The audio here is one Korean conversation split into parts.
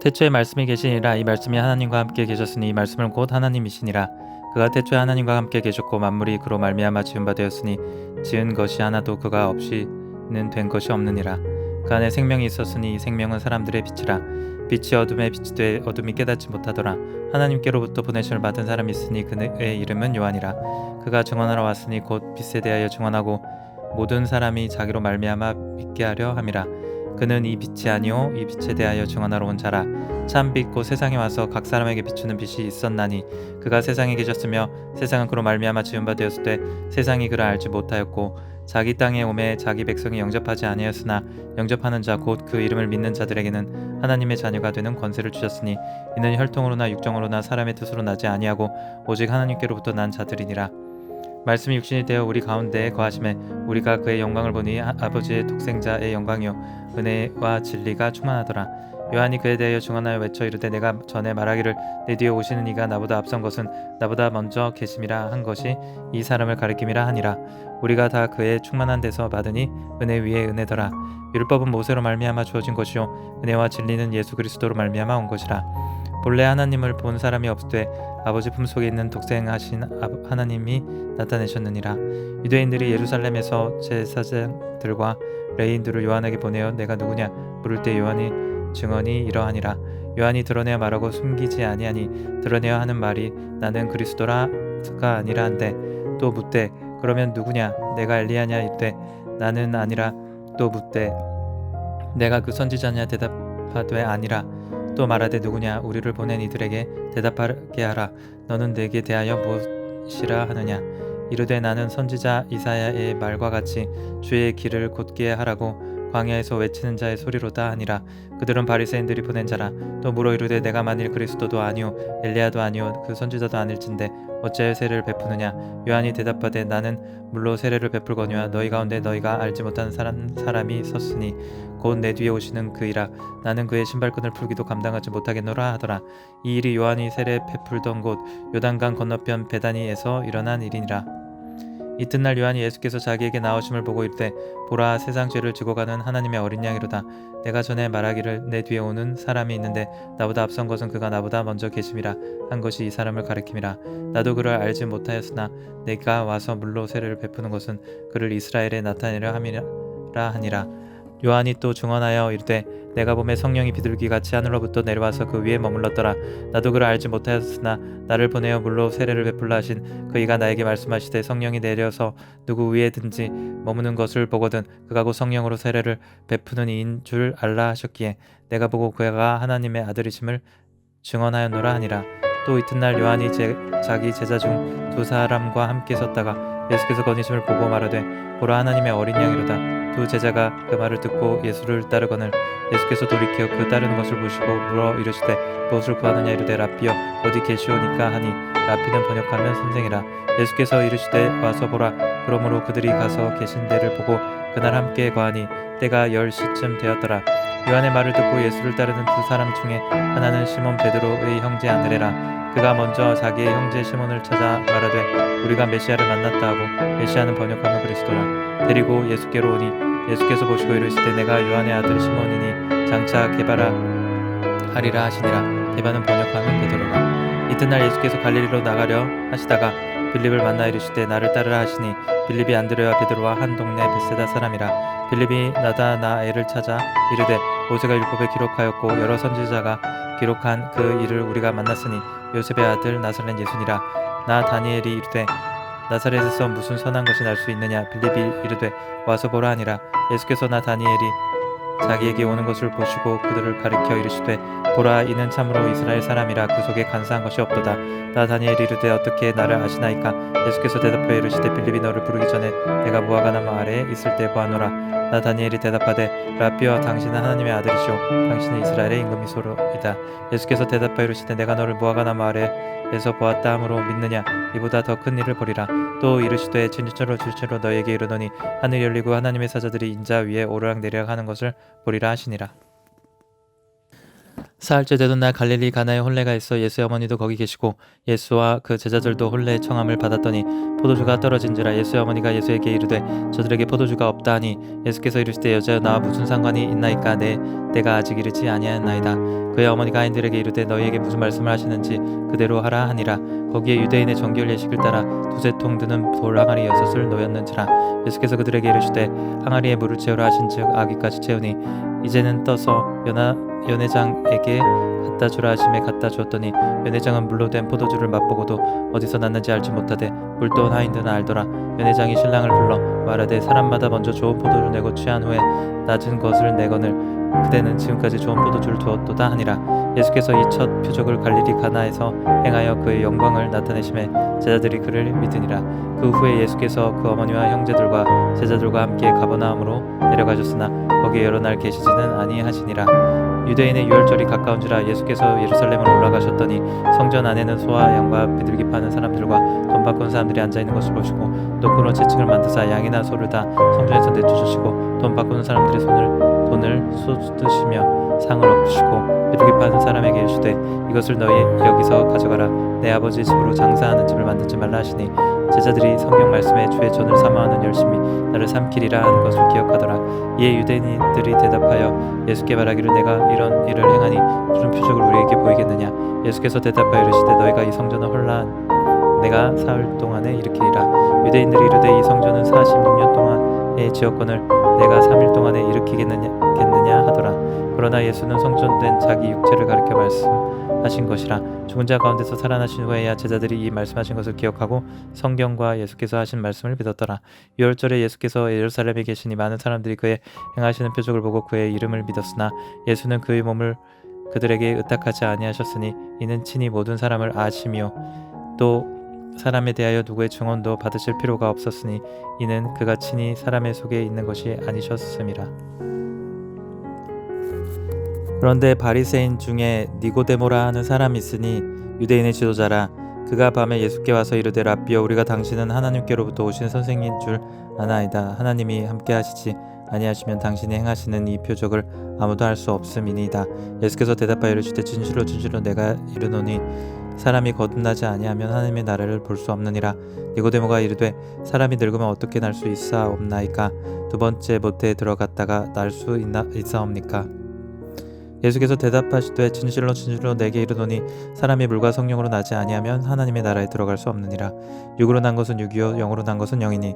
태초에 말씀이 계시니라. 이 말씀이 하나님과 함께 계셨으니 이 말씀은 곧 하나님이시니라. 그가 태초에 하나님과 함께 계셨고 만물이 그로 말미암아 지은 바 되었으니 지은 것이 하나도 그가 없이는 된 것이 없느니라. 그 안에 생명이 있었으니 이 생명은 사람들의 빛이라. 빛이 어둠에 비치되 어둠이 깨닫지 못하더라. 하나님께로부터 보내심을 받은 사람이 있으니 그의 이름은 요한이라. 그가 증언하러 왔으니 곧 빛에 대하여 증언하고 모든 사람이 자기로 말미암아 믿게 하려 함이라. 그는 이 빛이 아니요 이 빛에 대하여 증언하러 온 자라. 참 빛 곧 세상에 와서 각 사람에게 비추는 빛이 있었나니 그가 세상에 계셨으며 세상은 그로 말미암아 지은 바 되었을 때 세상이 그를 알지 못하였고 자기 땅에 오매 자기 백성이 영접하지 아니하였으나 영접하는 자 곧 그 이름을 믿는 자들에게는 하나님의 자녀가 되는 권세를 주셨으니 이는 혈통으로나 육정으로나 사람의 뜻으로 나지 아니하고 오직 하나님께로부터 난 자들이니라. 말씀이 육신이 되어 우리 가운데에 거하심에 우리가 그의 영광을 보니 아버지의 독생자의 영광이요 은혜와 진리가 충만하더라. 요한이 그에 대하여 증언하여 외쳐 이르되 내가 전에 말하기를 내 뒤에 오시는 이가 나보다 앞선 것은 나보다 먼저 계심이라 한 것이 이 사람을 가리킴이라 하니라. 우리가 다 그의 충만한 데서 받으니 은혜 위에 은혜더라. 율법은 모세로 말미암아 주어진 것이요 은혜와 진리는 예수 그리스도로 말미암아 온 것이라. 본래 하나님을 본 사람이 없되 아버지 품속에 있는 독생하신 하나님이 나타내셨느니라. 유대인들이 예루살렘에서 제사장들과 레인들을 요한에게 보내어 내가 누구냐 물을 때 요한이 증언이 이러하니라. 요한이 드러내어 말하고 숨기지 아니하니 드러내어 하는 말이 나는 그리스도라가 아니라 한데 또 묻되 그러면 누구냐 내가 엘리야냐 이르되 나는 아니라 또 묻되 내가 그 선지자냐 대답하되 아니라 또 말하되 누구냐 우리를 보낸 이들에게 대답하게 하라. 너는 내게 대하여 무엇이라 하느냐. 이르되 나는 선지자 이사야의 말과 같이 주의 길을 곧게 하라고 광야에서 외치는 자의 소리로다 하니라. 그들은 바리새인들이 보낸 자라. 또 물어 이르되 내가 만일 그리스도도 아니요 엘리야도 아니요 그 선지자도 아닐진데 어찌하여 세례를 베푸느냐. 요한이 대답하되 나는 물로 세례를 베풀거니와 너희 가운데 너희가 알지 못하는 사람이 섰으니 곧 내 뒤에 오시는 그이라. 나는 그의 신발끈을 풀기도 감당하지 못하겠노라 하더라. 이 일이 요한이 세례 베풀던 곳 요단강 건너편 베다니에서 일어난 일이니라. 이튿날 요한이 예수께서 자기에게 나오심을 보고 이르되 보라 세상 죄를 지고 가는 하나님의 어린 양이로다. 내가 전에 말하기를 내 뒤에 오는 사람이 있는데 나보다 앞선 것은 그가 나보다 먼저 계심이라 한 것이 이 사람을 가리킴이라. 나도 그를 알지 못하였으나 내가 와서 물로 세례를 베푸는 것은 그를 이스라엘에 나타내려 함이라 하니라. 요한이 또 증언하여 이르되 내가 보매 성령이 비둘기같이 하늘로부터 내려와서 그 위에 머물렀더라. 나도 그를 알지 못하였으나 나를 보내어 물로 세례를 베풀라 하신 그이가 나에게 말씀하시되 성령이 내려서 누구 위에든지 머무는 것을 보거든 그가 곧 성령으로 세례를 베푸는 이인 줄 알라 하셨기에 내가 보고 그가 하나님의 아들이심을 증언하였노라 하니라. 또 이튿날 요한이 자기 제자 중 두 사람과 함께 섰다가 예수께서 거니심을 보고 말하되 보라 하나님의 어린 양이로다. 두 제자가 그 말을 듣고 예수를 따르거늘 예수께서 돌이켜 그 따르는 것을 보시고 물어 이르시되 무엇을 구하느냐 이르되 라삐여 어디 계시오니까 하니 라삐는 번역하면 선생이라. 예수께서 이르시되 와서 보라. 그러므로 그들이 가서 계신 데를 보고 그날 함께 거하니 때가 10시쯤 되었더라. 요한의 말을 듣고 예수를 따르는 두 사람 중에 하나는 시몬 베드로의 형제 안드레라. 그가 먼저 자기의 형제 시몬을 찾아 말하되 우리가 메시아를 만났다 하고 메시아는 번역하면 그리스도라. 데리고 예수께로 오니 예수께서 보시고 이르시되 내가 요한의 아들 시몬이니 장차 게바라 하리라 하시니라. 게바는 번역하면 베드로라. 이튿날 예수께서 갈릴리로 나가려 하시다가 빌립을 만나 이르시되 나를 따르라 하시니 빌립이 안드레와 베드로와 한 동네 베세다 사람이라. 빌립이 나다나엘을 찾아 이르되 모세가 율법에 기록하였고 여러 선지자가 기록한 그 일을 우리가 만났으니 요셉의 아들 나사렛 예수니라. 나 다니엘이 이르되 나사렛에서 무슨 선한 것이 날 수 있느냐. 빌립이 이르되 와서 보라 하니라. 예수께서 나 다니엘이 자기에게 오는 것을 보시고 그들을 가리켜 이르시되 보라 이는 참으로 이스라엘 사람이라 그 속에 간사한 것이 없도다. 나 다니엘이 이르되 어떻게 나를 아시나이까. 예수께서 대답하여 이르시되 빌립이 너를 부르기 전에 내가 무화과나무 아래에 있을 때 보았노라. 나 다니엘이 대답하되 라삐여 당신은 하나님의 아들이시오 당신은 이스라엘의 임금이소로이다. 예수께서 대답하여 이르시되 내가 너를 무화과나무 아래에서 보았다 함으로 믿느냐. 이보다 더 큰 일을 보리라. 또 이르시되 진실로 진실로 너희에게 이르노니 하늘이 열리고 하나님의 사자들이 인자 위에 오르락내리락 하는 것을 보리라 하시니라. 사흘째 되던 날 갈릴리 가나에 혼례가 있어 예수의 어머니도 거기 계시고 예수와 그 제자들도 혼례 청함을 받았더니 포도주가 떨어진지라 예수의 어머니가 예수에게 이르되 저들에게 포도주가 없다 하니 예수께서 이르시되 여자여 나와 무슨 상관이 있나이까 때가 아직 이르지 아니하였나이다. 그의 어머니가 아인들에게 이르되 너희에게 무슨 말씀을 하시는지 그대로 하라 하니라. 거기에 유대인의 정결 예식을 따라 두세 통 드는 돌 항아리 6을 놓였는지라. 예수께서 그들에게 이르시되 항아리에 물을 채우라 하신즉 아기까지 채우니 이제는 떠서 연회장에게 갖다 주라 하심에 갖다 주었더니 연회장은 물로 된 포도주를 맛보고도 어디서 났는지 알지 못하되 물도온 하인들은 알더라. 연회장이 신랑을 불러 말하되 사람마다 먼저 좋은 포도를 내고 취한 후에 낮은 것을 내거늘 그대는 지금까지 좋은 포도주를 두었도다 하니라. 예수께서 이 첫 표적을 갈릴리 가나에서 행하여 그의 영광을 나타내심에 제자들이 그를 믿으니라. 그 후에 예수께서 그 어머니와 형제들과 제자들과 함께 가버나움으로 내려가셨으나 거기에 여러 날 계시지는 아니하시니라. 유대인의 유월절이 가까운지라 예수께서 예루살렘으로 올라가셨더니 성전 안에는 소와 양과 비둘기 파는 사람들과 돈 바꾼 사람들이 앉아있는 것을 보시고 노크로 채찍을 만드사 양이나 소를 다 성전에서 내쫓으시고 돈 바꾸는 사람들의 돈을 쏟으시며 상을 엎으시고 비둘기 파는 사람에게 이르시되 이것을 너희 여기서 가져가라. 내 아버지 집으로 장사하는 집을 만들지 말라 하시니 제자들이 성경 말씀에 주의 전을 사모하는 열심히 나를 삼키리라 하는 것을 기억하더라. 이에 유대인들이 대답하여 예수께 말하기를 내가 이런 일을 행하니 무슨 표적을 우리에게 보이겠느냐. 예수께서 대답하여 이르시되 너희가 이 성전을 헐라 내가 사흘 동안에 일으키리라. 유대인들이 이르되 이 성전은 46년 동안의 지었거늘 내가 3일 동안에 일으키겠느냐 하더라. 그러나 예수는 성전된 자기 육체를 가리켜 말씀하신 것이라. 죽은 자 가운데서 살아나신 후에야 제자들이 이 말씀하신 것을 기억하고 성경과 예수께서 하신 말씀을 믿었더라. 유월절에 예수께서 예루살렘에 계시니 많은 사람들이 그의 행하시는 표적을 보고 그의 이름을 믿었으나 예수는 그의 몸을 그들에게 의탁하지 아니하셨으니 이는 친히 모든 사람을 아심이요 또 사람에 대하여 누구의 증언도 받으실 필요가 없었으니 이는 그가 친히 사람의 속에 있는 것이 아니셨음이라. 그런데 바리새인 중에 니고데모라 하는 사람이 있으니 유대인의 지도자라. 그가 밤에 예수께 와서 이르되 랍비여 우리가 당신은 하나님께로부터 오신 선생인 줄 아나이다. 하나님이 함께 하시지 아니하시면 당신이 행하시는 이 표적을 아무도 할 수 없음이니이다. 예수께서 대답하여 이르시되 진실로 진실로 내가 이르노니 사람이 거듭나지 아니하면 하나님의 나라를 볼 수 없느니라. 니고데모가 이르되 사람이 늙으면 어떻게 날 수 있사옵나이까? 두 번째 모태에 들어갔다가 날 수 있사옵니까? 예수께서 대답하시되 진실로 진실로 내게 이르노니 사람이 물과 성령으로 나지 아니하면 하나님의 나라에 들어갈 수 없느니라. 육으로 난 것은 육이요 영으로 난 것은 영이니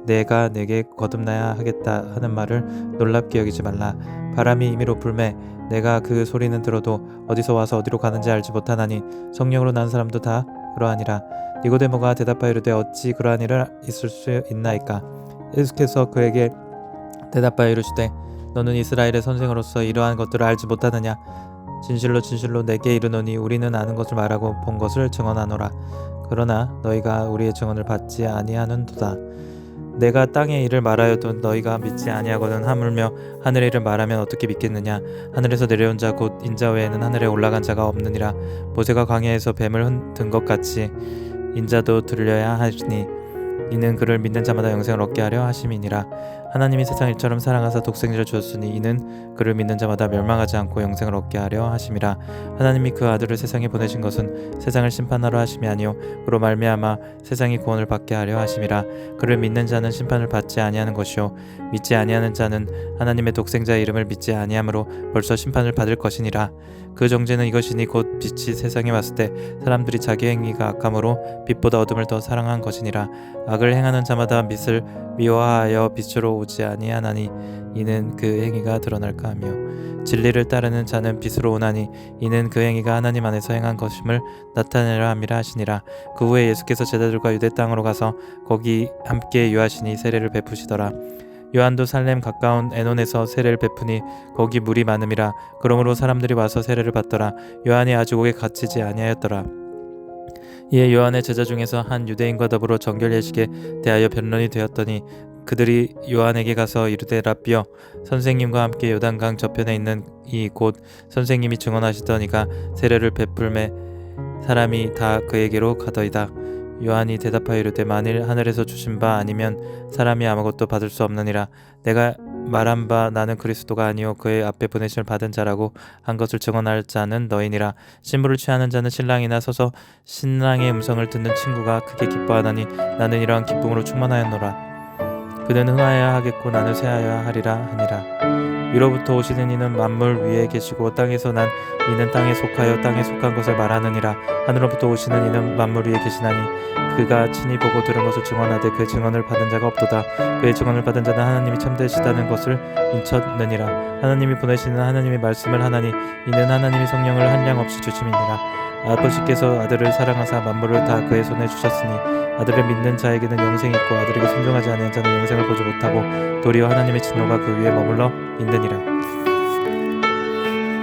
내가 내게 거듭나야 하겠다 하는 말을 놀랍게 여기지 말라. 바람이 임의로 불매 내가 그 소리는 들어도 어디서 와서 어디로 가는지 알지 못하나니 성령으로 난 사람도 다 그러하니라. 니고데모가 대답하여 이르되 어찌 그러한 일을 있을 수 있나이까? 예수께서 그에게 대답하여 이르시되 너는 이스라엘의 선생으로서 이러한 것들을 알지 못하느냐? 진실로 진실로 내게 이르노니 우리는 아는 것을 말하고 본 것을 증언하노라. 그러나 너희가 우리의 증언을 받지 아니하는도다. 내가 땅의 일을 말하여도 너희가 믿지 아니하거든. 하물며 하늘의 일을 말하면 어떻게 믿겠느냐? 하늘에서 내려온 자 곧 인자 외에는 하늘에 올라간 자가 없느니라. 모세가 광야에서 뱀을 든 것 같이 인자도 들려야 하시니 이는 그를 믿는 자마다 영생을 얻게 하려 하심이니라. 하나님이 세상을 이처럼 사랑하사 독생자를 주었으니 이는 그를 믿는 자마다 멸망하지 않고 영생을 얻게 하려 하심이라. 하나님이 그 아들을 세상에 보내신 것은 세상을 심판하러 하심이 아니요 그로 말미암아 세상이 구원을 받게 하려 하심이라. 그를 믿는 자는 심판을 받지 아니하는 것이요 믿지 아니하는 자는 하나님의 독생자의 이름을 믿지 아니하므로 벌써 심판을 받을 것이니라. 그 정죄는 이것이니 곧 빛이 세상에 왔을 때 사람들이 자기 행위가 악함으로 빛보다 어둠을 더 사랑한 것이니라. 악을 행하는 자마다 빛을 미워하여 빛으로 오지 아니하나니 이는 그 행위가 드러날까 하며 진리를 따르는 자는 빛으로 오나니 이는 그 행위가 하나님 안에서 행한 것임을 나타내려 함이라 하시니라. 그 후에 예수께서 제자들과 유대 땅으로 가서 거기 함께 유하시니 세례를 베푸시더라. 요한도 살렘 가까운 에논에서 세례를 베푸니 거기 물이 많음이라. 그러므로 사람들이 와서 세례를 받더라. 요한이 아직 옥에 갇히지 아니하였더라. 이에 요한의 제자 중에서 한 유대인과 더불어 정결 예식에 대하여 변론이 되었더니 그들이 요한에게 가서 이르되 랍비여 선생님과 함께 요단강 저편에 있는 이 곧 선생님이 증언하시던 이가 세례를 베풀매 사람이 다 그에게로 가더이다. 요한이 대답하여 이르되 만일 하늘에서 주신 바 아니면 사람이 아무것도 받을 수 없느니라. 내가 말한 바 나는 그리스도가 아니요 그의 앞에 보내심을 받은 자라고 한 것을 증언할 자는 너희니라. 신부를 취하는 자는 신랑이나 서서 신랑의 음성을 듣는 친구가 크게 기뻐하나니 나는 이러한 기쁨으로 충만하였노라. 그는 흥하여야 하겠고 나는 쇠하여야 하리라 하니라. 위로부터 오시는 이는 만물 위에 계시고 땅에서 난 이는 땅에 속하여 땅에 속한 것을 말하느니라. 하늘로부터 오시는 이는 만물 위에 계시나니 그가 친히 보고 들은 것을 증언하되 그 증언을 받은 자가 없도다. 그의 증언을 받은 자는 하나님이 참되시다는 것을 인쳤느니라. 하나님이 보내시는 하나님의 말씀을 하나니 이는 하나님이 성령을 한량없이 주심이니라. 아버지께서 아들을 사랑하사 만물을 다 그의 손에 주셨으니 아들을 믿는 자에게는 영생이 있고 아들에게 순종하지 아니한 자는 영생을 보지 못하고 도리어 하나님의 진노가 그 위에 머물러 있느니라.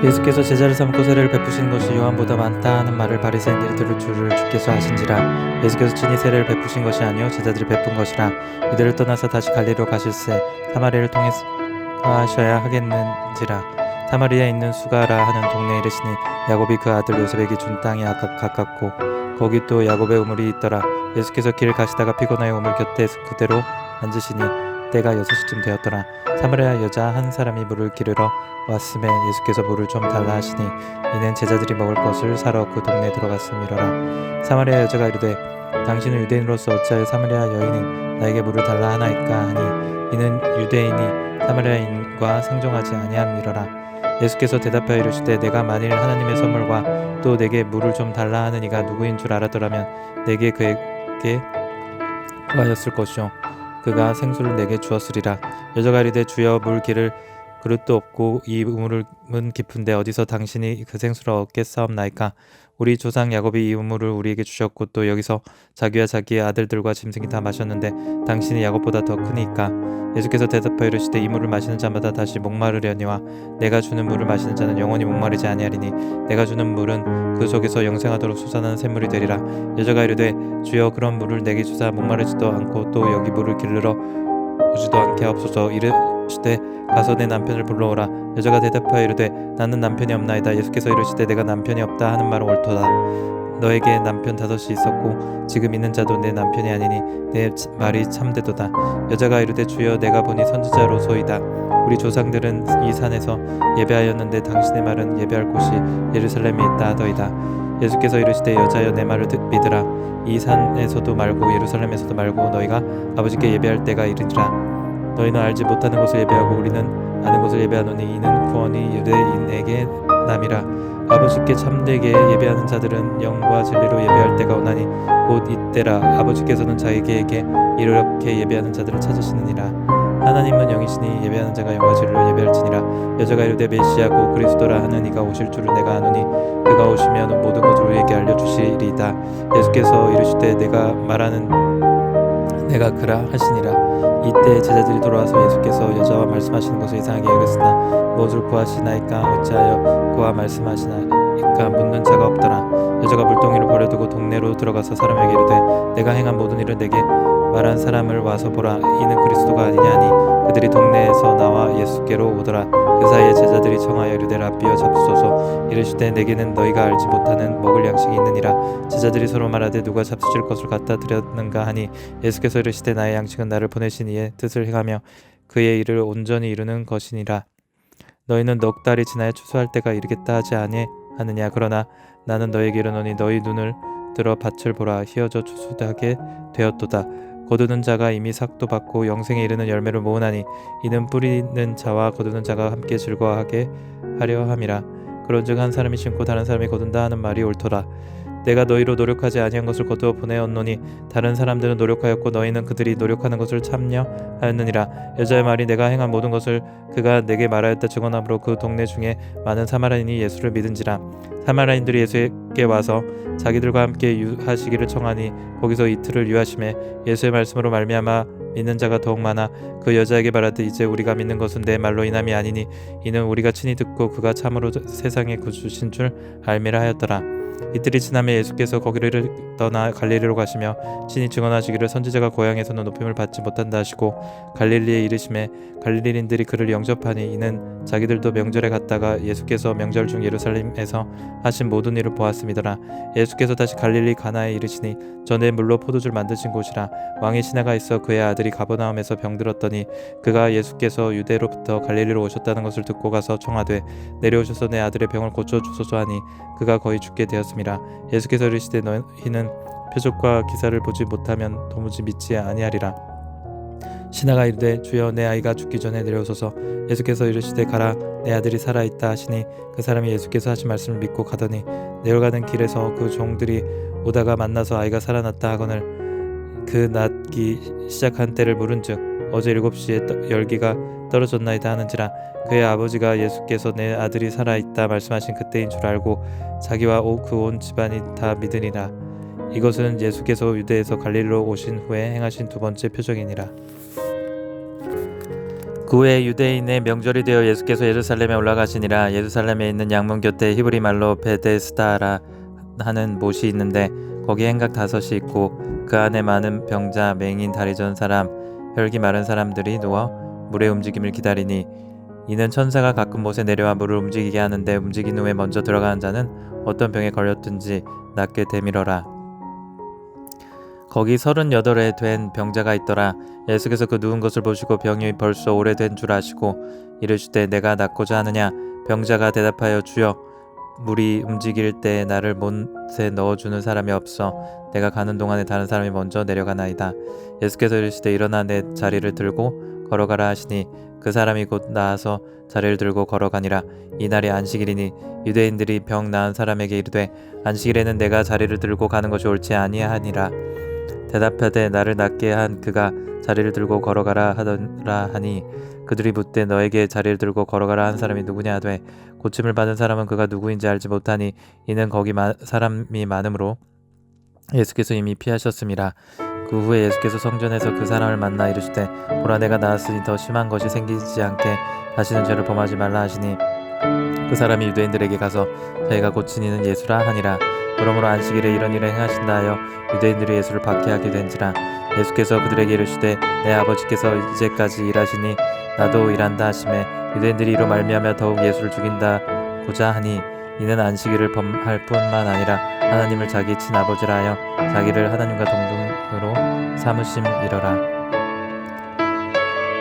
예수께서 제자를 삼고 세례를 베푸신 것이 요한보다 많다 하는 말을 바리새인들이 들을 줄을 주께서 아신지라. 예수께서 친히 세례를 베푸신 것이 아니요 제자들이 베푼 것이라. 이들을 떠나서 다시 갈릴리로 가실새 사마리아를 통해서 하셔야 하겠는지라. 사마리아에 있는 수가라 하는 동네에 이르시니 야곱이 그 아들 요셉에게 준 땅이 가깝고 거기 또 야곱의 우물이 있더라. 예수께서 길을 가시다가 피곤하여 우물 곁에 그대로 앉으시니 때가 6시쯤 되었더라. 사마리아 여자 한 사람이 물을 기르러 왔음에 예수께서 물을 좀 달라 하시니 이는 제자들이 먹을 것을 사러 그 동네에 들어갔음이로라. 사마리아 여자가 이르되 당신은 유대인으로서 어찌하여 사마리아 여인이 나에게 물을 달라 하나이까 하니 이는 유대인이 사마리아인과 상종하지 아니함이로라. 예수께서 대답하여 이르시되 내가 만일 하나님의 선물과 또 내게 물을 좀 달라 하는 이가 누구인 줄 알았더라면 내게 그에게 구하였을 것이요 그가 생수를 내게 주었으리라. 여자가 이르되 주여 물 기를 그릇도 없고 이 우물은 깊은데 어디서 당신이 그 생수를 얻겠사옵나이까. 우리 조상 야곱이 이 우물을 우리에게 주셨고 또 여기서 자기와 자기의 아들들과 짐승이 다 마셨는데 당신이 야곱보다 더 크니까. 예수께서 대답하여 이르시되 이 물을 마시는 자마다 다시 목마르려니와 내가 주는 물을 마시는 자는 영원히 목마르지 아니하리니 내가 주는 물은 그 속에서 영생하도록 솟아나는 샘물이 되리라. 여자가 이르되 주여 그런 물을 내게 주사 목마르지도 않고 또 여기 물을 기르러 오지도 않게 하옵소서. 이르시되 가서 내 남편을 불러오라. 여자가 대답하여 이르되 나는 남편이 없나이다. 예수께서 이르시되 내가 남편이 없다 하는 말은 옳도다. 너에게 남편 5이 있었고 지금 있는 자도 내 남편이 아니니 내 말이 참되도다. 여자가 이르되 주여 내가 보니 선지자로소이다. 우리 조상들은 이 산에서 예배하였는데 당신의 말은 예배할 곳이 예루살렘에 있다 하더이다. 예수께서 이르시되 여자여 내 말을 믿으라. 이 산에서도 말고 예루살렘에서도 말고 너희가 아버지께 예배할 때가 이르니라. 너희는 알지 못하는 것을 예배하고 우리는 아는 것을 예배하노니 이는 구원이 유대인에게 남이라. 아버지께 참되게 예배하는 자들은 영과 진리로 예배할 때가 오나니 곧 이때라. 아버지께서는 자기에게 이렇게 예배하는 자들을 찾으시느니라. 하나님은 영이시니 예배하는 자가 영과 진리로 예배할지니라. 여자가 이르되 메시아고 그리스도라 하는 이가 오실 줄을 내가 아노니 그가 오시면 모든 것을 우리에게 알려주시리이다. 예수께서 이르시되 내가 말하는 내가 그라 하시니라. 이때 제자들이 돌아와서 예수께서 여자와 말씀하시는 것을 이상하게 여겼으나 무엇을 구하시나이까 어찌하여 그와 말씀하시나이까 묻는 자가 없더라. 여자가 물동이를 버려두고 동네로 들어가서 사람에게 이르되 내가 행한 모든 일을 내게 말한 사람을 와서 보라. 이는 그리스도가 아니냐 하니 그들이 동네에서 나와 예수께로 오더라. 그 사이에 제자들이 청하여 이르되 라삐여 잡수소서. 이르시되 내게는 너희가 알지 못하는 먹을 양식이 있느니라. 제자들이 서로 말하되 누가 잡수실 것을 갖다 드렸는가 하니 예수께서 이르시되 나의 양식은 나를 보내신 이의 뜻을 행하며 그의 일을 온전히 이루는 것이니라. 너희는 넉 달이 지나야 추수할 때가 이르겠다 하지 아니하느냐. 그러나 나는 너희에게 이르노니 너희 눈을 들어 밭을 보라. 휘어져 추수하게 되었도다. 거두는 자가 이미 삭도 받고 영생에 이르는 열매를 모으나니 이는 뿌리는 자와 거두는 자가 함께 즐거워하게 하려 함이라. 그런즉 한 사람이 심고 다른 사람이 거둔다 하는 말이 옳도다. 내가 너희로 노력하지 아니한 것을 거두어 보내었노니 다른 사람들은 노력하였고 너희는 그들이 노력하는 것을 참여하였느니라. 여자의 말이 내가 행한 모든 것을 그가 내게 말하였다 증언함으로 그 동네 중에 많은 사마리아인이 예수를 믿은지라. 사마리아인들이 예수에게 와서 자기들과 함께 유하시기를 청하니 거기서 이틀을 유하심에 예수의 말씀으로 말미암아 믿는 자가 더욱 많아 그 여자에게 말하되 이제 우리가 믿는 것은 내 말로 인함이 아니니 이는 우리가 친히 듣고 그가 참으로 세상에 구주신 줄 알미라 하였더라. 이틀이 지나며 예수께서 거기를 떠나 갈릴리로 가시며 친히 증언하시기를 선지자가 고향에서는 높임을 받지 못한다 하시고 갈릴리에 이르심에 갈릴리인들이 그를 영접하니 이는 자기들도 명절에 갔다가 예수께서 명절 중 예루살렘에서 하신 모든 일을 보았음이더라. 예수께서 다시 갈릴리 가나에 이르시니 전에 물로 포도주를 만드신 곳이라. 왕의 신하가 있어 그의 아들이 가버나움에서 병들었더니 그가 예수께서 유대로부터 갈릴리로 오셨다는 것을 듣고 가서 청하되 내려오셔서 내 아들의 병을 고쳐 주소서 하니 그가 거의 죽게 되었음이라. 예수께서 이르시되 너희는 표적과 기사를 보지 못하면 도무지 믿지 아니하리라. 신하가 이르되 주여 내 아이가 죽기 전에 내려오소서. 예수께서 이르시되 가라 내 아들이 살아있다 하시니 그 사람이 예수께서 하신 말씀을 믿고 가더니 내려가는 길에서 그 종들이 오다가 만나서 아이가 살아났다 하거늘 그 낫기 시작한 때를 물은즉 어제 7시에 열기가 떨어졌나이다 하는지라. 그의 아버지가 예수께서 내 아들이 살아있다 말씀하신 그때인 줄 알고 자기와 그 온 집안이 다 믿으니라. 이것은 예수께서 유대에서 갈릴리로 오신 후에 행하신 두 번째 표적이니라. 그 후에 유대인의 명절이 되어 예수께서 예루살렘에 올라가시니라. 예루살렘에 있는 양문 곁에 히브리 말로 베데스다라 하는 못이 있는데 거기에 행각 5이 있고 그 안에 많은 병자, 맹인, 다리 전 사람, 혈기 마른 사람들이 누워 물의 움직임을 기다리니 이는 천사가 가끔 못에 내려와 물을 움직이게 하는데 움직인 후에 먼저 들어가는 자는 어떤 병에 걸렸든지 낫게 되밀어라. 거기 38에 된 병자가 있더라. 예수께서 그 누운 것을 보시고 병이 벌써 오래된 줄 아시고 이르시되 내가 낫고자 하느냐. 병자가 대답하여 주여 물이 움직일 때 나를 못에 넣어주는 사람이 없어 내가 가는 동안에 다른 사람이 먼저 내려가나이다. 예수께서 이르시되 일어나 내 자리를 들고 걸어가라 하시니 그 사람이 곧 나아서 자리를 들고 걸어가니라. 이날이 안식일이니 유대인들이 병 나은 사람에게 이르되 안식일에는 내가 자리를 들고 가는 것이 옳지 아니하니라. 대답하되 나를 낫게 한 그가 자리를 들고 걸어가라 하더라 하니 그들이 묻되 너에게 자리를 들고 걸어가라 한 사람이 누구냐 하되 고침을 받은 사람은 그가 누구인지 알지 못하니 이는 거기 사람이 많으므로 예수께서 이미 피하셨음이라. 그 후에 예수께서 성전에서 그 사람을 만나 이르시되 보라 내가 나았으니 더 심한 것이 생기지 않게 다시는 죄를 범하지 말라 하시니 그 사람이 유대인들에게 가서 자기가 고친 이는 예수라 하니라. 그러므로 안식일에 이런 일을 행하신다 하여 유대인들이 예수를 박해하게 된지라. 예수께서 그들에게 이르시되 내 아버지께서 이제까지 일하시니 나도 일한다 하시매 유대인들이 이로 말미암아 더욱 예수를 죽인다고자 하니 이는 안식일을 범할 뿐만 아니라 하나님을 자기 친아버지라 하여 자기를 하나님과 동등으로 삼으심이러라.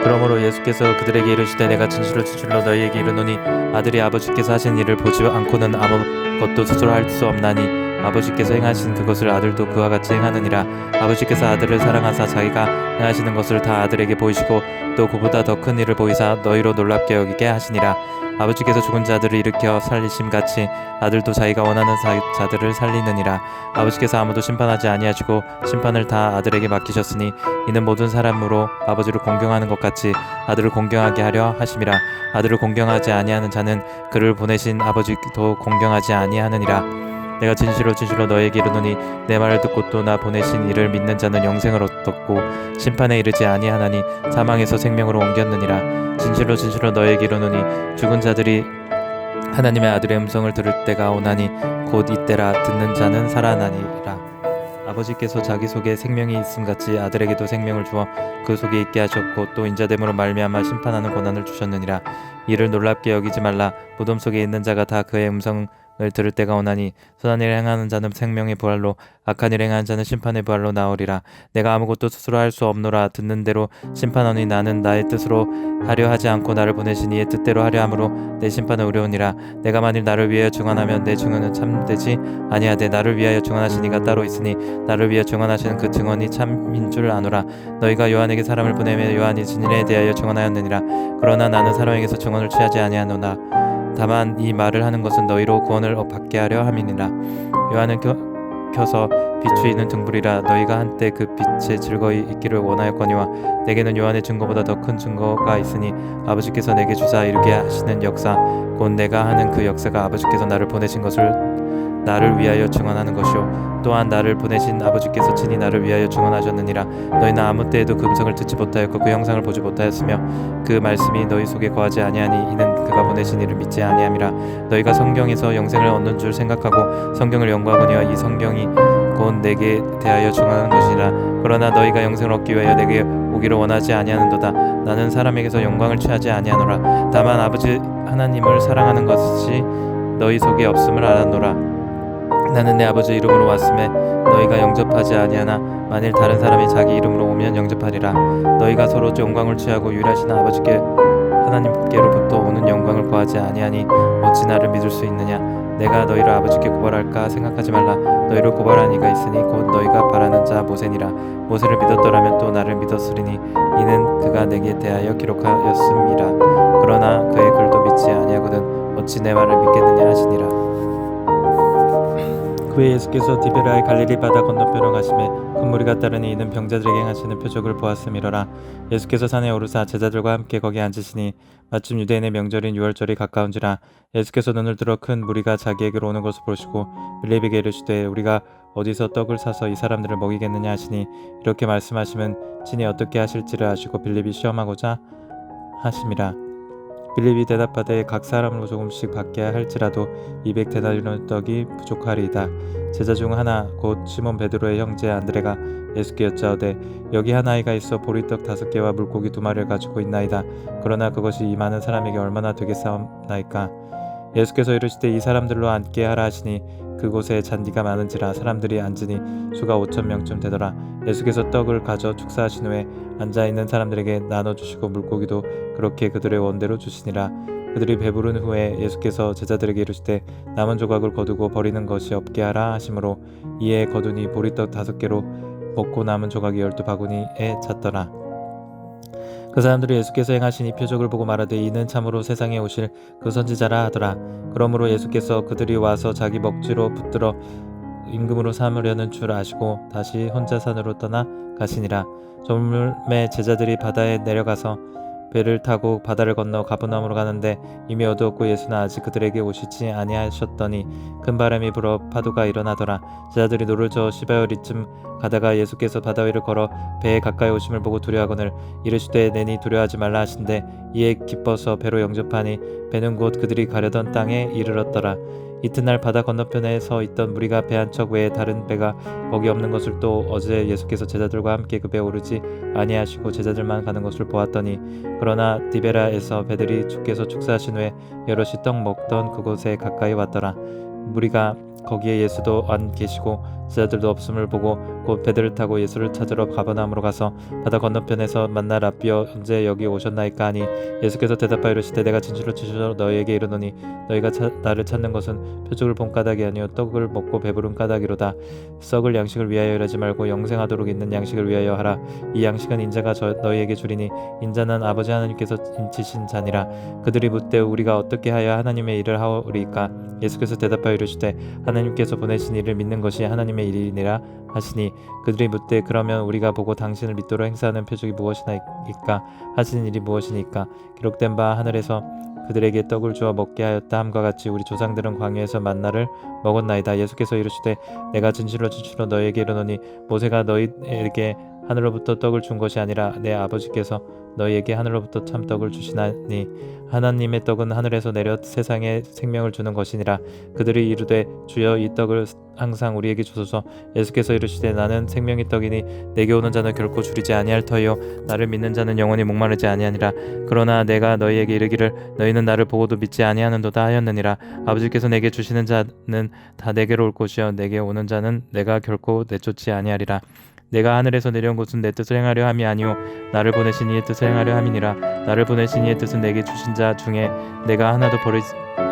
그러므로 예수께서 그들에게 이르시되 내가 진실로 너희에게 이르노니 아들이 아버지께서 하신 일을 보지 않고는 아무것도 스스로 할 수 없나니 아버지께서 행하신 그것을 아들도 그와 같이 행하느니라. 아버지께서 아들을 사랑하사 자기가 행하시는 것을 다 아들에게 보이시고 또 그보다 더 큰 일을 보이사 너희로 놀랍게 여기게 하시니라. 아버지께서 죽은 자들을 일으켜 살리심같이 아들도 자기가 원하는 자들을 살리느니라. 아버지께서 아무도 심판하지 아니하시고 심판을 다 아들에게 맡기셨으니 이는 모든 사람으로 아버지를 공경하는 것 같이 아들을 공경하게 하려 하심이라. 아들을 공경하지 아니하는 자는 그를 보내신 아버지도 공경하지 아니하느니라. 내가 진실로 너희에게 이르노니 내 말을 듣고 또 나 보내신 이를 믿는 자는 영생을 얻었고 심판에 이르지 아니하나니 사망에서 생명으로 옮겼느니라. 진실로 너희에게 이르노니 죽은 자들이 하나님의 아들의 음성을 들을 때가 오나니 곧 이때라. 듣는 자는 살아나니라. 아버지께서 자기 속에 생명이 있음같이 아들에게도 생명을 주어 그 속에 있게 하셨고 또 인자됨으로 말미암아 심판하는 권한을 주셨느니라. 이를 놀랍게 여기지 말라. 무덤 속에 있는 자가 다 그의 음성을 들을 때가 오나니 선한 일을 행하는 자는 생명의 부활로 악한 일을 행하는 자는 심판의 부활로 나오리라. 내가 아무것도 스스로 할 수 없노라. 듣는 대로 심판하니 나는 나의 뜻으로 하려 하지 않고 나를 보내신 이의 뜻대로 하려 함으로 내 심판은 어려우니라. 내가 만일 나를 위하여 증언하면 내 증언은 참되지 아니하되 나를 위하여 증언하신 이가 따로 있으니 나를 위하여 증언하시는 그 증언이 참인 줄 아노라. 너희가 요한에게 사람을 보내며 요한이 진리에 대하여 증언하였느니라. 그러나 나는 사람에게서 증언을 취하지 아니하노나 다만 이 말을 하는 것은 너희로 구원을 받게 하려 함이니라. 요한은 켜서 비추이는 등불이라. 너희가 한때 그 빛에 즐거이 있기를 원하였거니와 내게는 요한의 증거보다 더 큰 증거가 있으니 아버지께서 내게 주사 이루게 하시는 역사 곧 내가 하는 그 역사가 아버지께서 나를 보내신 것을 나를 위하여 증언하는 것이요 또한 나를 보내신 아버지께서 친히 나를 위하여 증언하셨느니라. 너희는 아무 때에도 그 음성을 듣지 못하였고 그 형상을 보지 못하였으며 그 말씀이 너희 속에 거하지 아니하니 이는 그가 보내신 이를 믿지 아니함이라. 너희가 성경에서 영생을 얻는 줄 생각하고 성경을 연구하거니와 이 성경이 곧 내게 대하여 증언하는 것이라. 그러나 너희가 영생을 얻기 위하여 내게 오기를 원하지 아니하는도다. 나는 사람에게서 영광을 취하지 아니하노라. 다만 아버지 하나님을 사랑하는 것이 너희 속에 없음을 알았노라. 나는 내 아버지 이름으로 왔음에 너희가 영접하지 아니하나 만일 다른 사람이 자기 이름으로 오면 영접하리라. 너희가 서로 영광을 취하고 유일하신 아버지께 하나님께로부터 오는 영광을 구하지 아니하니 어찌 나를 믿을 수 있느냐. 내가 너희를 아버지께 고발할까 생각하지 말라. 너희를 고발한 이가 있으니 곧 너희가 바라는 자 모세니라. 모세를 믿었더라면 또 나를 믿었으리니 이는 그가 내게 대하여 기록하였음이라. 그러나 그의 글도 믿지 아니하거든 어찌 내 말을 믿겠느냐 하시니라. 그의 예수께서 디베라의 갈릴리 바다 건너편으로 가심에 큰 무리가 따르니 이는 병자들에게 행하시는 표적을 보았음이로라. 예수께서 산에 오르사 제자들과 함께 거기 앉으시니 마침 유대인의 명절인 유월절이 가까운지라. 예수께서 눈을 들어 큰 무리가 자기에게로 오는 것을 보시고 빌립에게 이르시되 우리가 어디서 떡을 사서 이 사람들을 먹이겠느냐 하시니 이렇게 말씀하시면 친히 어떻게 하실지를 아시고 빌립이 시험하고자 하심이라. 빌립이 대답하되 각 사람으로 조금씩 받게 할지라도 200데나리온 떡이 부족하리이다. 제자 중 하나 곧 시몬 베드로의 형제 안드레가 예수께 여짜오되 여기 한 아이가 있어 보리떡 5개와 물고기 2마리를 가지고 있나이다. 그러나 그것이 이 많은 사람에게 얼마나 되겠사옵나이까. 예수께서 이르시되 이 사람들로 앉게 하라 하시니 그곳에 잔디가 많은지라 사람들이 앉으니 수가 5,000명쯤 되더라. 예수께서 떡을 가져 축사하신 후에 앉아있는 사람들에게 나눠주시고 물고기도 그렇게 그들의 원대로 주시니라. 그들이 배부른 후에 예수께서 제자들에게 이르시되 남은 조각을 거두고 버리는 것이 없게 하라 하시므로 이에 거두니 보리떡 5개로 먹고 남은 조각이 12바구니에 찼더라. 그 사람들이 예수께서 행하신 이 표적을 보고 말하되 이는 참으로 세상에 오실 그 선지자라 하더라. 그러므로 예수께서 그들이 와서 자기 먹지로 붙들어 임금으로 삼으려는 줄 아시고 다시 혼자 산으로 떠나 가시니라. 저물매 제자들이 바다에 내려가서 배를 타고 바다를 건너 가버나움으로 가는데 이미 어두웠고 예수는 아직 그들에게 오시지 아니하셨더니 큰 바람이 불어 파도가 일어나더라. 제자들이 노를 저어 시바요리쯤 가다가 예수께서 바다 위를 걸어 배에 가까이 오심을 보고 두려워하거늘 이르시되 내니 두려워하지 말라 하신대 이에 기뻐서 배로 영접하니 배는 곧 그들이 가려던 땅에 이르렀더라. 이튿날 바다 건너편에 서 있던 무리가 배 한 척 외에 다른 배가 거기 없는 것을 또 어제 예수께서 제자들과 함께 그 배에 오르지 아니하시고 제자들만 가는 것을 보았더니 그러나 디베라에서 배들이 주께서 축사하신 후에 여럿이 떡 먹던 그곳에 가까이 왔더라. 무리가 거기에 예수도 안 계시고 제자들도 없음을 보고 곧 배들을 타고 예수를 찾으러 가버나움으로 가서 바다 건너편에서 만나 랍비여 언제 여기 오셨나이까 하니 예수께서 대답하여 이르시되 내가 진실로 진실로 너희에게 이르노니 너희가 나를 찾는 것은 표적을 본 까닭이 아니요 떡을 먹고 배부른 까닭이로다. 썩을 양식을 위하여 일하지 말고 영생하도록 있는 양식을 위하여 하라. 이 양식은 인자가 너희에게 주리니 인자는 아버지 하나님께서 인치신 자니라. 그들이 묻되 우리가 어떻게 하여 하나님의 일을 하오리까. 예수께서 대답하여 이르시되 하나님께서 보내신 이를 믿는 것이 하나님의 일이니라 하시니 그들이 묻되 그러면 우리가 보고 당신을 믿도록 행사하는 표적이 무엇이나이까. 하시는 일이 무엇이니까. 기록된 바 하늘에서 그들에게 떡을 주어 먹게 하였다 함과 같이 우리 조상들은 광야에서 만나를 먹었나이다. 예수께서 이르시되 내가 진실로 진실로 너희에게 이르노니 모세가 너희에게 하늘로부터 떡을 준 것이 아니라 내 아버지께서 너희에게 하늘로부터 참떡을 주시나니 하나님의 떡은 하늘에서 내려 세상에 생명을 주는 것이니라. 그들이 이르되 주여 이 떡을 항상 우리에게 주소서. 예수께서 이르시되 나는 생명의 떡이니 내게 오는 자는 결코 줄이지 아니할 터이요 나를 믿는 자는 영원히 목마르지 아니하니라. 그러나 내가 너희에게 이르기를 너희는 나를 보고도 믿지 아니하는도다 하였느니라. 아버지께서 내게 주시는 자는 다 내게로 올 것이요 내게 오는 자는 내가 결코 내쫓지 아니하리라. 내가 하늘에서 내려온 것은 내 뜻을 행하려 함이 아니요 나를 보내신 이의 뜻을 행하려 함이니라. 나를 보내신 이의 뜻은 내게 주신 자 중에 내가 하나도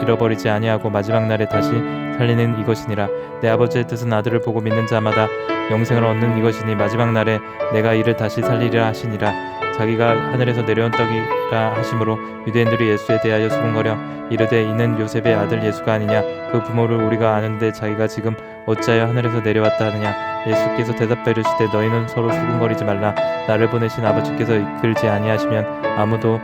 잃어버리지 아니하고 마지막 날에 다시 살리는 이것이니라. 내 아버지의 뜻은 아들을 보고 믿는 자마다 영생을 얻는 이것이니 마지막 날에 내가 이를 다시 살리리라 하시니라. 자기가 하늘에서 내려온 떡이라 하심으로 유대인들이 예수에 대하여 수군거려 이르되 이는 요셉의 아들 예수가 아니냐. 그 부모를 우리가 아는데 자기가 지금 어찌하여 하늘에서 내려왔다 하느냐. 예수께서 대답하여 이르시되 너희는 서로 수군거리지 말라. 나를 보내신 아버지께서 이끌지 아니하시면 아무도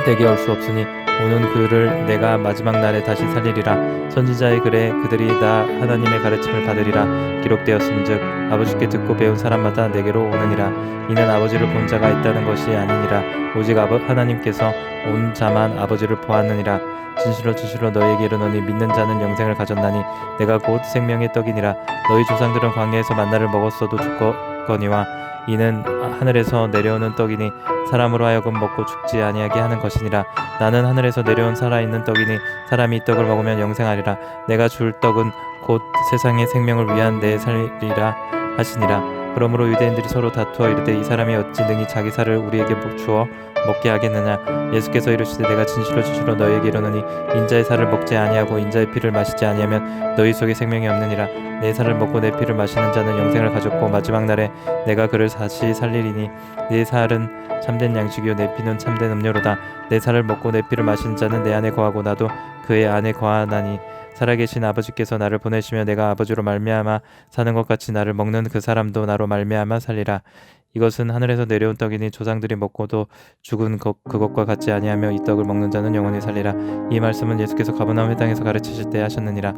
내게 올 수 없으니 오는 그를 내가 마지막 날에 다시 살리리라. 선지자의 글에 그들이 다 하나님의 가르침을 받으리라 기록되었음즉 아버지께 듣고 배운 사람마다 내게로 오느니라. 이는 아버지를 본 자가 있다는 것이 아니니라 오직 하나님께서 온 자만 아버지를 보았느니라. 진실로 진실로 너희에게 이르노니 믿는 자는 영생을 가졌나니 내가 곧 생명의 떡이니라. 너희 조상들은 광야에서 만나를 먹었어도 죽거니와 이는 하늘에서 내려오는 떡이니 사람으로 하여금 먹고 죽지 아니하게 하는 것이니라. 나는 하늘에서 내려온 살아있는 떡이니 사람이 이 떡을 먹으면 영생하리라. 내가 줄 떡은 곧 세상의 생명을 위한 내 살리라 하시니라. 그러므로 유대인들이 서로 다투어 이르되 이 사람이 어찌 능히 자기 살을 우리에게 주어 먹게 하겠느냐. 예수께서 이르시되 내가 진실로 진실로 너희에게 이르노니 인자의 살을 먹지 아니하고 인자의 피를 마시지 아니하면 너희 속에 생명이 없느니라. 내 살을 먹고 내 피를 마시는 자는 영생을 가졌고 마지막 날에 내가 그를 다시 살리리니 내 살은 참된 양식이요 내 피는 참된 음료로다. 내 살을 먹고 내 피를 마시는 자는 내 안에 거하고 나도 그의 안에 거하나니 살아계신 아버지께서 나를 보내시며 내가 아버지로 말미암아 사는 것 같이 나를 먹는 그 사람도 나로 말미암아 살리라. 이것은 하늘에서 내려온 떡이니 조상들이 먹고도 죽은 그것과 같지 아니하며 이 떡을 먹는 자는 영원히 살리라. 이 말씀은 예수께서 가버나움 회당에서 가르치실 때 하셨느니라.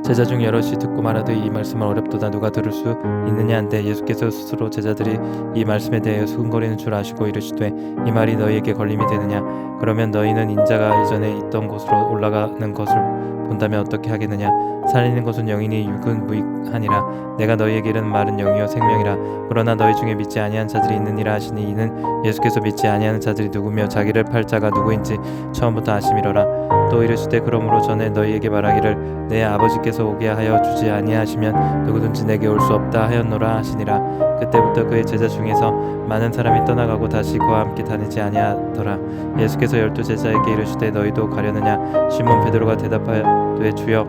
제자 중 여럿이 듣고 말하되 이 말씀은 어렵도다 누가 들을 수 있느냐 한데 예수께서 스스로 제자들이 이 말씀에 대하여 수근거리는 줄 아시고 이르시되 이 말이 너희에게 걸림이 되느냐. 그러면 너희는 인자가 이전에 있던 곳으로 올라가는 것을 본다면 어떻게 하겠느냐. 살리는 것은 영이니 육은 무익하니라. 내가 너희에게 이르는 말은 영이요 생명이라. 그러나 너희 중에 믿지 아니한 자들이 있느니라 하시니 이는 예수께서 믿지 아니하는 자들이 누구며 자기를 팔 자가 누구인지 처음부터 아심이로라. 또 이르시되 그러므로 전에 너희에게 말하기를 내 아버지께서 오게 하여 주지 아니하시면 누구든지 내게 올 수 없다 하였노라 하시니라. 그때부터 그의 제자 중에서 많은 사람이 떠나가고 다시 그와 함께 다니지 아니하더라. 예수께서 12 제자에게 이르시되 너희도 가려느냐. 시몬 베드로가 대답하되 주여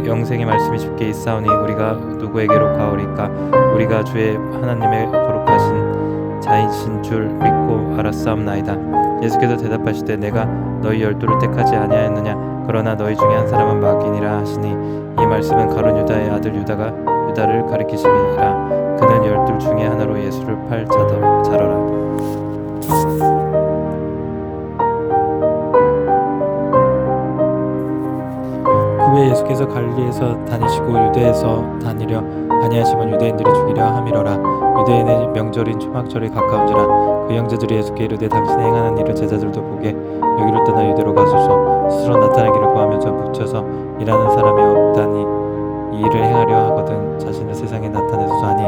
영생의 말씀이 주께 있사오니 우리가 누구에게로 가오리까. 우리가 주의 하나님의 거룩하신 자이신 줄 믿고 알았사옵나이다. 예수께서 대답하시되 내가 너희 12를 택하지 아니하였느냐. 그러나 너희 중에 한 사람은 마귀니라 하시니 이 말씀은 가룟 유다의 아들 유다가 유다를 가리키심이라. 그는 12 중에 하나로 예수를 팔 자더라. 그 후에 예수께서 갈릴리에서 다니시고 유대에서 다니려 아니하시면 유대인들이 죽이려 함이로라. 유대인의 명절인 초막절이 가까운지라. 그 형제들이 예수께 이르되 당신이 행하는 일을 제자들도 보게 여기를 떠나 유대로 가소서. 스스로 나타나기를 구하면서 묻혀서 일하는 사람이 없다니 이 일을 행하려 하거든 자신을 세상에 나타내소서 하니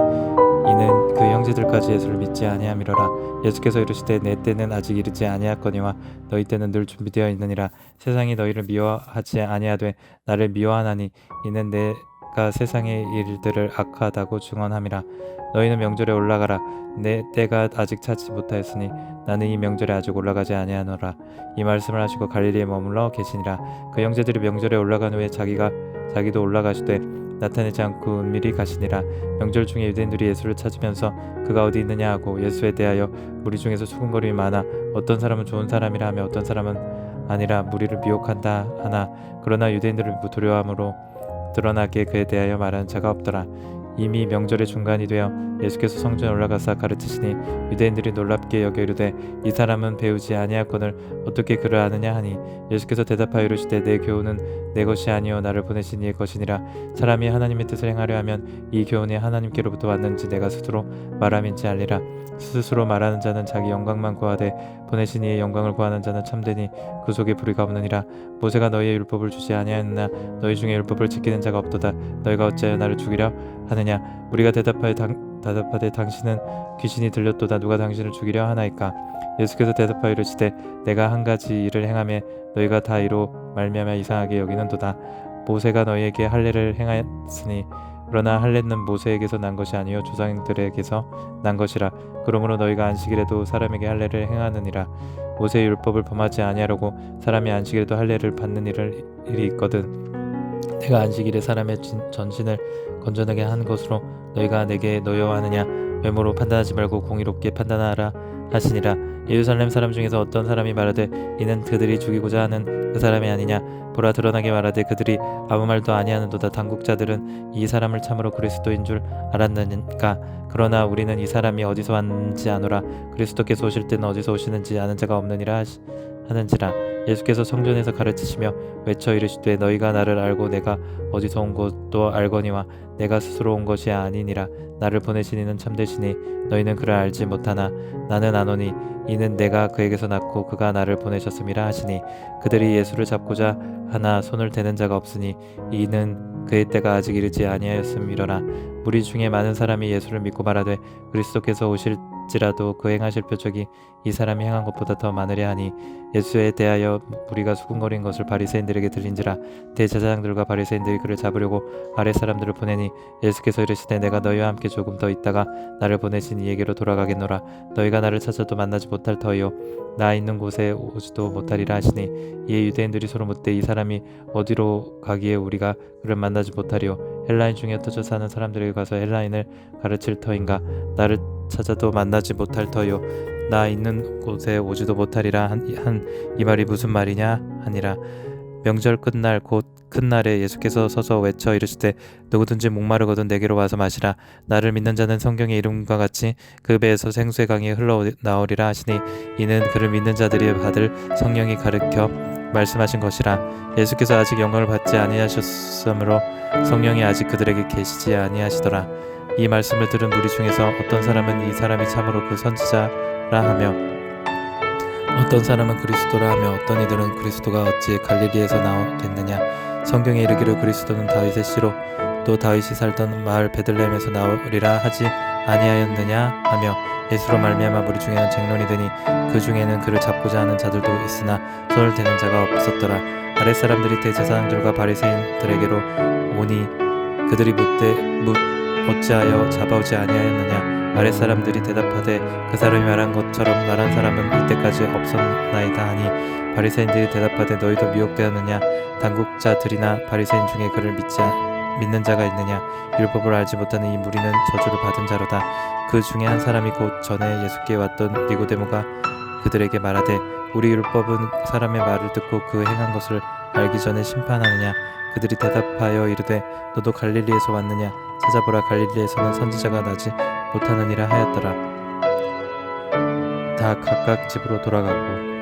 이는 그 형제들까지 예수를 믿지 아니함이로라. 예수께서 이르시되 내 때는 아직 이르지 아니하거니와 너희 때는 늘 준비되어 있느니라. 세상이 너희를 미워하지 아니하되 나를 미워하나니 이는 내가 세상의 일들을 악하다고 증언함이라. 너희는 명절에 올라가라. 내 때가 아직 차지 못하였으니 나는 이 명절에 아직 올라가지 아니하노라. 이 말씀을 하시고 갈릴리에 머물러 계시니라. 그 형제들이 명절에 올라간 후에 자기도 올라가시되 나타내지 않고 은밀히 가시니라. 명절 중에 유대인들이 예수를 찾으면서 그가 어디 있느냐 하고 예수에 대하여 무리 중에서 수군거림이 많아 어떤 사람은 좋은 사람이라 하며 어떤 사람은 아니라 무리를 미혹한다 하나 그러나 유대인들을 두려워함으로 드러나게 그에 대하여 말하는 자가 없더라. 이미 명절의 중간이 되어 예수께서 성전에 올라가사 가르치시니 유대인들이 놀랍게 여겨 이르되 이 사람은 배우지 아니하거늘 어떻게 그를 아느냐 하니 예수께서 대답하여 이르시되 내 교훈은 내 것이 아니요 나를 보내신 이의 것이니라. 사람이 하나님의 뜻을 행하려 하면 이 교훈이 하나님께로부터 왔는지 내가 스스로 말함인지 알리라. 스스로 말하는 자는 자기 영광만 구하되 보내신 이의 영광을 구하는 자는 참되니 그 속에 불의가 없느니라. 모세가 너희의 율법을 주지 아니하였나 너희 중에 율법을 지키는 자가 없도다. 너희가 어찌하여 나를 죽이려 하느냐. 우리가 대답하되 당신은 귀신이 들렸도다. 누가 당신을 죽이려 하나이까. 예수께서 대답하여 이르시되 내가 한 가지 일을 행하며 너희가 다 이로 말미암아 이상하게 여기는도다. 모세가 너희에게 할례를 행하였으니 그러나 할례는 모세에게서 난 것이 아니요 조상들에게서 난 것이라. 그러므로 너희가 안식일에도 사람에게 할례를 행하느니라. 모세의 율법을 범하지 아니하려고 사람이 안식일에도 할례를 받는 일이 있거든. 내가 안식일에 사람의 전신을 건전하게 한 것으로 너희가 내게 노여워하느냐. 외모로 판단하지 말고 공의롭게 판단하라 하시니라. 예루살렘 사람 중에서 어떤 사람이 말하되 이는 그들이 죽이고자 하는 그 사람이 아니냐. 보라 드러나게 말하되 그들이 아무 말도 아니하는도다. 당국자들은 이 사람을 참으로 그리스도인 줄 알았느니까. 그러나 우리는 이 사람이 어디서 왔는지 아노라. 그리스도께서 오실 때는 어디서 오시는지 아는 자가 없느니라 하는지라. 예수께서 성전에서 가르치시며 외쳐 이르시되 너희가 나를 알고 내가 어디서 온 것도 알거니와 내가 스스로 온 것이 아니니라. 나를 보내신 이는 참되시니 너희는 그를 알지 못하나 나는 아노니 이는 내가 그에게서 낳고 그가 나를 보내셨음이라 하시니 그들이 예수를 잡고자 하나 손을 대는 자가 없으니 이는 그의 때가 아직 이르지 아니하였음이러라. 무리 중에 많은 사람이 예수를 믿고 말하되 그리스도께서 오실지라도 그 행하실 표적이 이 사람이 행한 것보다 더 많으랴 하니 예수에 대하여 무리가 수군거린 것을 바리새인들에게 들린지라. 대제사장들과 바리새인들이 그를 잡으려고 아랫 사람들을 보내니 예수께서 이르시되 내가 너희와 함께 조금 더 있다가 나를 보내신 이에게로 돌아가겠노라. 너희가 나를 찾아도 만나지 못할 터이요 나 있는 곳에 오지도 못하리라 하시니 이에 유대인들이 서로 묻되 이 사람이 어디로 가기에 우리가 그를 만나지 못하리요 헬라인 중에 흩어져 사는 사람들에게 가서 헬라인을 가르칠 터인가 나를 찾아도 만나지 못할 터요 나 있는 곳에 오지도 못하리라 한 이 말이 무슨 말이냐 하니라. 명절 끝날 곧 큰 날에 예수께서 서서 외쳐 이르시되 누구든지 목마르거든 내게로 와서 마시라. 나를 믿는 자는 성경의 이름과 같이 그 배에서 생수의 강이 흘러나오리라 하시니 이는 그를 믿는 자들이 받을 성령이 가르켜 말씀하신 것이라. 예수께서 아직 영광을 받지 아니하셨으므로 성령이 아직 그들에게 계시지 아니하시더라. 이 말씀을 들은 무리 중에서 어떤 사람은 이 사람이 참으로 그 선지자라 하며 어떤 사람은 그리스도라 하며 어떤 이들은 그리스도가 어찌 갈릴리에서 나오겠느냐. 성경에 이르기를 그리스도는 다윗의 씨로 또 다윗이 살던 마을 베들레헴에서 나오리라 하지 아니하였느냐 하며 예수로 말미암아 무리 중에는 쟁론이 되니 그 중에는 그를 잡고자 하는 자들도 있으나 손을 대는 자가 없었더라. 아랫 사람들이 대제사장들과 바리새인들에게로 오니 그들이 어찌하여 잡아오지 아니하였느냐. 아랫 사람들이 대답하되 그 사람이 말한 것처럼 말한 사람은 이때까지 없었나이다 하니 바리새인들이 대답하되 너희도 미혹되었느냐. 당국자들이나 바리새인 중에 그를 믿는 자가 있느냐. 율법을 알지 못하는 이 무리는 저주를 받은 자로다. 그 중에 한 사람이 곧 전에 예수께 왔던 니고데모가 그들에게 말하되 우리 율법은 사람의 말을 듣고 그 행한 것을 알기 전에 심판하느냐. 그들이 대답하여 이르되 너도 갈릴리에서 왔느냐. 찾아보라 갈릴리에서는 선지자가 나지 못하느니라 하였더라. 다 각각 집으로 돌아가고